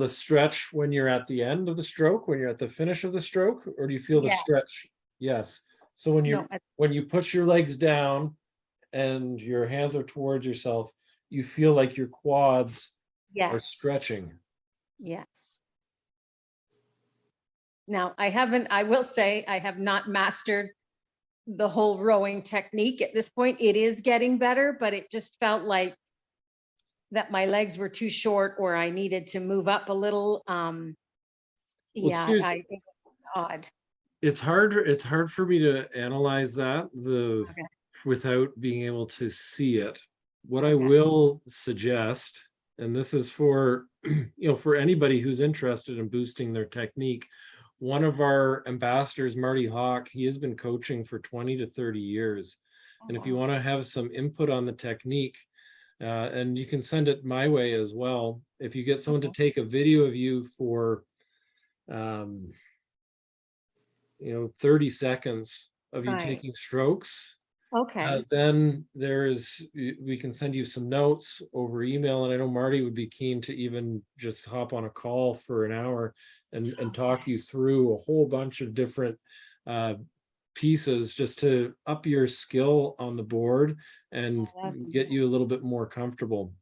stretch when you're at the end of the stroke, when you're at the finish of the stroke, or do you feel the stretch? Yes. So when you push your legs down and your hands are towards yourself, you feel like your quads are stretching. Yes. Now, I will say I have not mastered the whole rowing technique at this point. It is getting better, but it just felt like that my legs were too short, or I needed to move up a little. I think it's odd. It's hard for me to analyze that without being able to see it. What I will suggest, and this is for for anybody who's interested in boosting their technique, one of our ambassadors, Marty Hawk, he has been coaching for 20 to 30 years. And if you want to have some input on the technique, and you can send it my way as well. If you get someone to take a video of you for, 30 seconds of you Right. taking strokes, Okay. then we can send you some notes over email. And I know Marty would be keen to even just hop on a call for an hour and talk you through a whole bunch of different pieces just to up your skill on the board and get you a little bit more comfortable.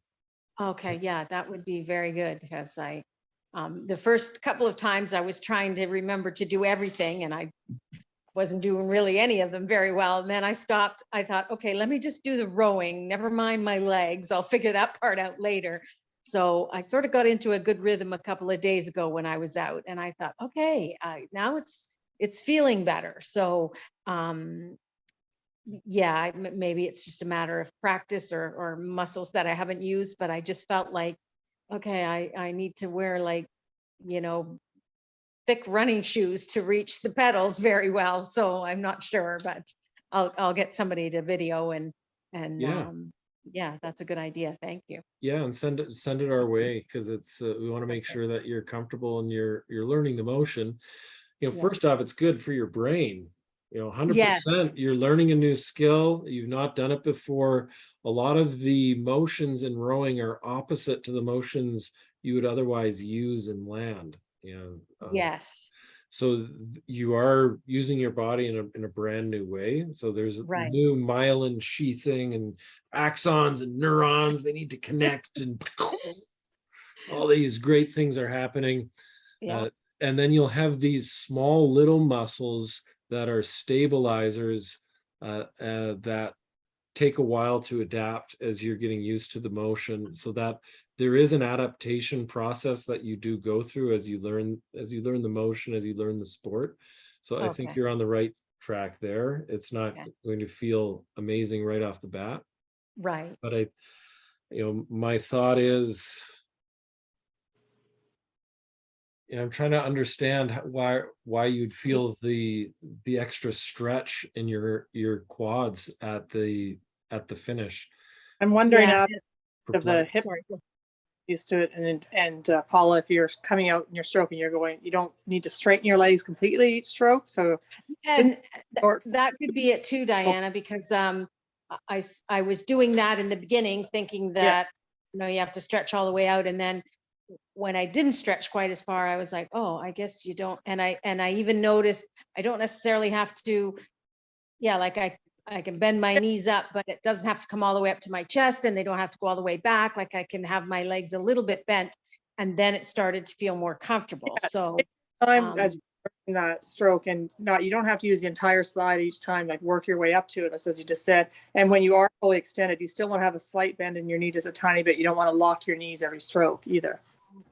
Okay, yeah, that would be very good because the first couple of times I was trying to remember to do everything and I wasn't doing really any of them very well. And then I stopped. I thought, okay, let me just do the rowing. Never mind my legs. I'll figure that part out later. So I sort of got into a good rhythm a couple of days ago when I was out, and I thought, okay, now it's feeling better. So yeah, maybe it's just a matter of practice or muscles that I haven't used, but I just felt like, okay, I need to wear like, thick running shoes to reach the pedals very well. So I'm not sure, but I'll get somebody to video and Yeah. Yeah, that's a good idea. Thank you. Yeah, and send it our way, because it's we want to make sure that you're comfortable and you're learning the motion. Yeah. First off, it's good for your brain. Yes. 100%. You're learning a new skill. You've not done it before. A lot of the motions in rowing are opposite to the motions you would otherwise use in land. Yes. So you are using your body in a brand new way. So there's Right. new myelin sheathing and axons and neurons. They need to connect, and all these great things are happening. Yeah. And then you'll have these small little muscles that are stabilizers that take a while to adapt as you're getting used to the motion, so that there is an adaptation process that you do go through as you learn the motion, as you learn the sport. So I think Okay. you're on the right track there. It's not Okay. going to feel amazing right off the bat, Right. but my thought is, I'm trying to understand why you'd feel the extra stretch in your quads at the finish. I'm wondering Yeah. out of the hip Sorry. used to it, and Paula, if you're coming out and you're stroking, you don't need to straighten your legs completely each stroke. So And Or- that could be it too, Diana, because I was doing that in the beginning, thinking that you have to stretch all the way out, and then when I didn't stretch quite as far, I was like, oh, I guess you don't. And I even noticed I don't necessarily have to, like I can bend my knees up, but it doesn't have to come all the way up to my chest, and they don't have to go all the way back. Like I can have my legs a little bit bent, and then it started to feel more comfortable. Yeah. So time as you're working that stroke, and you don't have to use the entire slide each time, like work your way up to it, as you just said. And when you are fully extended, you still want to have a slight bend in your knee, just a tiny bit. You don't want to lock your knees every stroke either.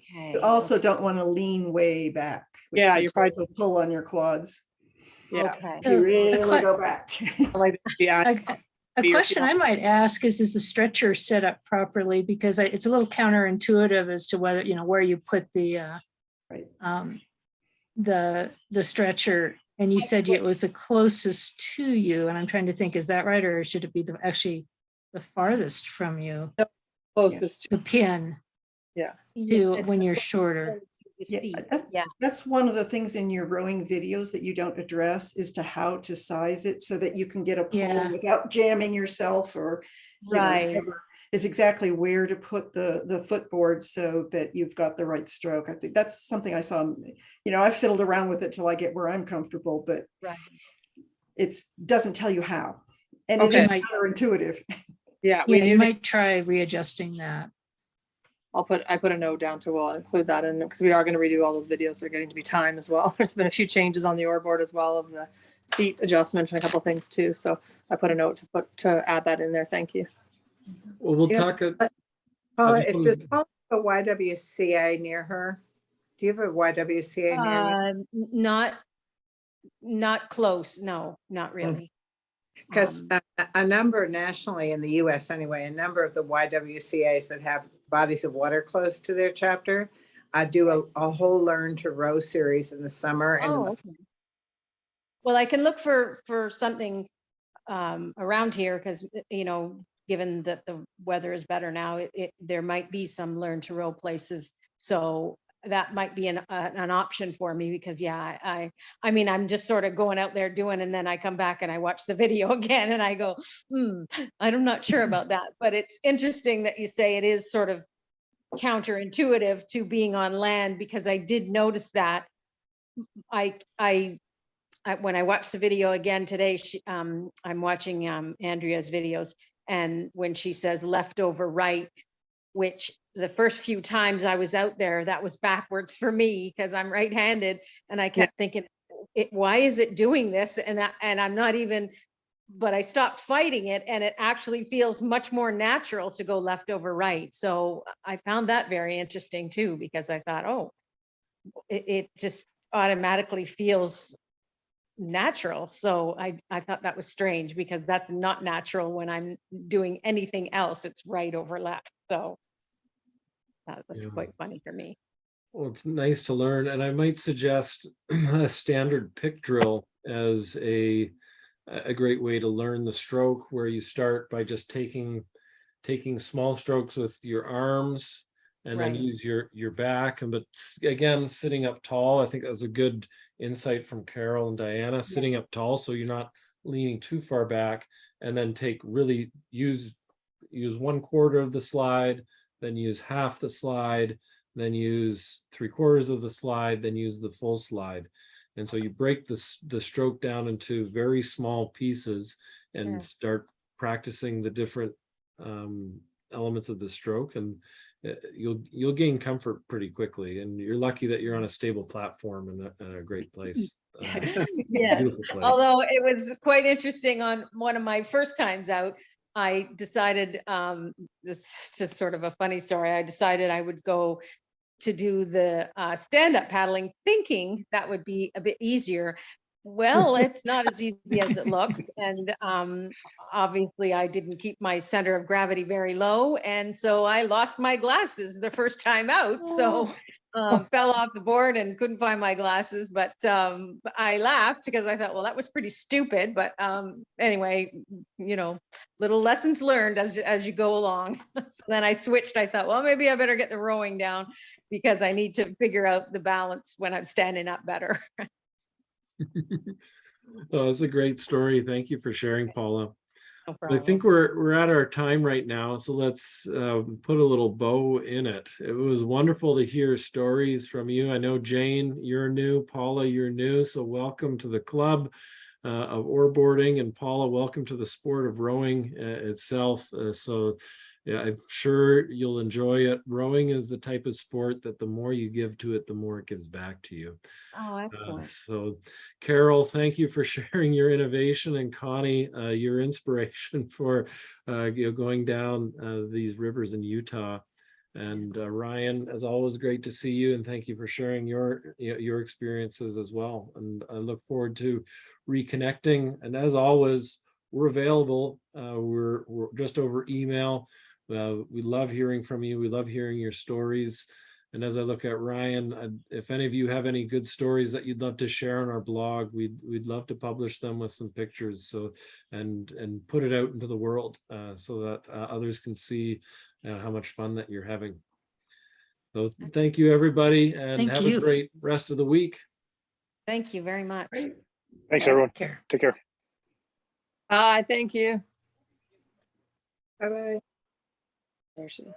okay. You also don't want to lean way back. which Yeah, can you're probably- also pull on your quads Yeah. Okay. if you really que- go back. Like, yeah. A question I might ask is the stretcher set up properly? Because it's a little counterintuitive as to whether, where you put the Right. The stretcher, and you said it was the closest to you, and I'm trying to think, is that right? Or should it be actually the farthest from you, Closest to the pin, to when you're shorter? Yeah. That's one of the things in your rowing videos that you don't address, is to how to size it so that you can get a pull Yeah. without jamming yourself, or Right. whatever, is exactly where to put the footboard so that you've got the right stroke. I think that's something I saw. I fiddled around with it till I get where I'm comfortable, but Right. it doesn't tell you how, and Okay. it is counterintuitive. Yeah, Yeah, you might try readjusting that. I put a note down to, we'll include that in, because we are going to redo all those videos. They're getting to be time as well. There's been a few changes on the Oar Board as well, of the seat adjustment and a couple things too. So I put a note to add that in there. Thank you. Well, we'll Yeah. talk. Paula, just does Paula have a YWCA near her? Do you have a YWCA near you? Not close. No, not really. Because a number nationally in the US anyway, a number of the YWCAs that have bodies of water close to their chapter, do a whole Learn to Row series in the summer. And in the Okay. Well, I can look for something around here, because, you know, given that the weather is better now, there might be some learn to row places. So that might be an option for me, because yeah, I mean, I'm just sort of going out there doing, and then I come back and I watch the video again and I go, I'm not sure about that. But it's interesting that you say it is sort of counterintuitive to being on land, because I did notice that. When I watched the video again today, I'm watching Andrea's videos, and when she says leftover right, which the first few times I was out there, that was backwards for me because I'm right-handed, and I kept thinking, why is it doing this? And I'm not even, but I stopped fighting it, and it actually feels much more natural to go left over right. So I found that very interesting too, because I thought, oh, it just automatically feels natural. So I thought that was strange, because that's not natural when I'm doing anything else. It's right over left. So that was quite funny for me. Well, it's nice to learn, and I might suggest a standard pick drill as a great way to learn the stroke, where you start by just taking small strokes with your arms, and then Right. use your back. And but again, sitting up tall, I think that was a good insight from Carol and Diana. Sitting up tall, so you're not leaning too far back, and then use 1/4 of the slide, then use half the slide, then use 3/4 of the slide, then use the full slide. And so you break the stroke down into very small pieces and Sure. start practicing the different elements of the stroke, and you'll gain comfort pretty quickly. And you're lucky that you're on a stable platform and a great place. Yeah. Beautiful place. Although it was quite interesting on one of my first times out, I decided, this is just sort of a funny story. I decided I would go to do the stand-up paddling, thinking that would be a bit easier. Well, it's not as easy as it looks. And obviously I didn't keep my center of gravity very low. And so I lost my glasses the first time out. So fell off the board and couldn't find my glasses. But I laughed because I thought, well, that was pretty stupid. But anyway, you know, little lessons learned as you go along. So then I switched. I thought, well, maybe I better get the rowing down, because I need to figure out the balance when I'm standing up better. Oh, that's a great story. Thank you for sharing, Paula. No I problem. think we're at our time right now, so let's put a little bow in it. It was wonderful to hear stories from you. I know, Jane, you're new. Paula, you're new. So welcome to the club of oarboarding, and Paula, welcome to the sport of rowing itself. So yeah, I'm sure you'll enjoy it. Rowing is the type of sport that the more you give to it, the more it gives back to you. Oh, excellent. So Carol, thank you for sharing your innovation, and Connie, your inspiration for going down these rivers in Utah. And Ryan, as always, great to see you, and thank you for sharing your experiences as well. And I look forward to reconnecting. And as always, we're available. We're just over email. We love hearing from you. We love hearing your stories. And as I look at Ryan, if any of you have any good stories that you'd love to share on our blog, we'd love to publish them with some pictures, so and put it out into the world so that others can see how much fun that you're having. So thank you, everybody, and have a great rest of the week. Thank you very much. Thanks, everyone. Take care. Bye. Thank you. Bye-bye. There she is.